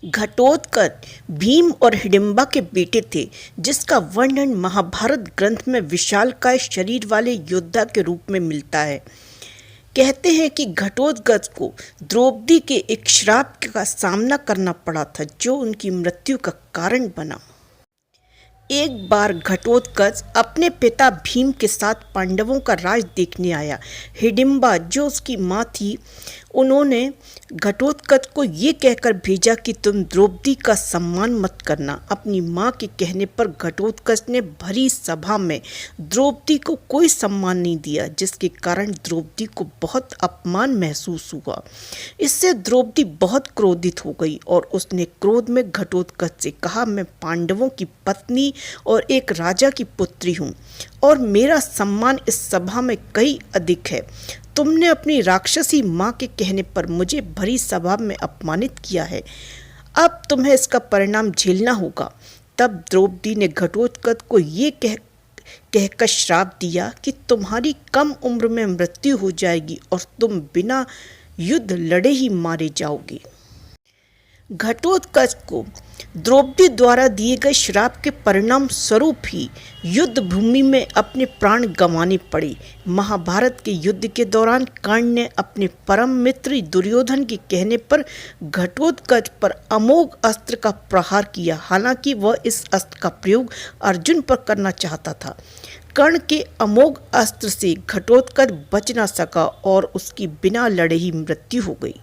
घटोत्कच भीम और हिडिंबा के बेटे थे, जिसका वर्णन महाभारत ग्रंथ में विशालकाय शरीर वाले योद्धा के रूप में मिलता है। कहते हैं कि घटोत्कच को द्रौपदी के एक श्राप का सामना करना पड़ा था, जो उनकी मृत्यु का कारण बना। एक बार घटोत्कच अपने पिता भीम के साथ पांडवों का राज देखने आया। हिडिंबा, जो उसकी माँ थी, उन्होंने घटोत्कच को ये कहकर भेजा कि तुम द्रौपदी का सम्मान मत करना। अपनी माँ के कहने पर घटोत्कच ने भरी सभा में द्रौपदी को कोई सम्मान नहीं दिया, जिसके कारण द्रौपदी को बहुत अपमान महसूस हुआ। इससे द्रौपदी बहुत क्रोधित हो गई और उसने क्रोध में घटोत्कच से कहा, मैं पांडवों की पत्नी और एक राजा की पुत्री हूँ और मेरा सम्मान इस सभा में कई अधिक है। तुमने अपनी राक्षसी माँ के कहने पर मुझे भरी सभा में अपमानित किया है, अब तुम्हें इसका परिणाम झेलना होगा। तब द्रौपदी ने घटोत्कच को ये कहकर श्राप दिया कि तुम्हारी कम उम्र में मृत्यु हो जाएगी और तुम बिना युद्ध लड़े ही मारे जाओगे। घटोत्कच को द्रौपदी द्वारा दिए गए श्राप के परिणाम स्वरूप ही युद्ध भूमि में अपने प्राण गंवाने पड़े। महाभारत के युद्ध के दौरान कर्ण ने अपने परम मित्र दुर्योधन के कहने पर घटोत्कच पर अमोघ अस्त्र का प्रहार किया। हालांकि वह इस अस्त्र का प्रयोग अर्जुन पर करना चाहता था। कर्ण के अमोघ अस्त्र से घटोत्कच बच न सका और उसकी बिना लड़े ही मृत्यु हो गई।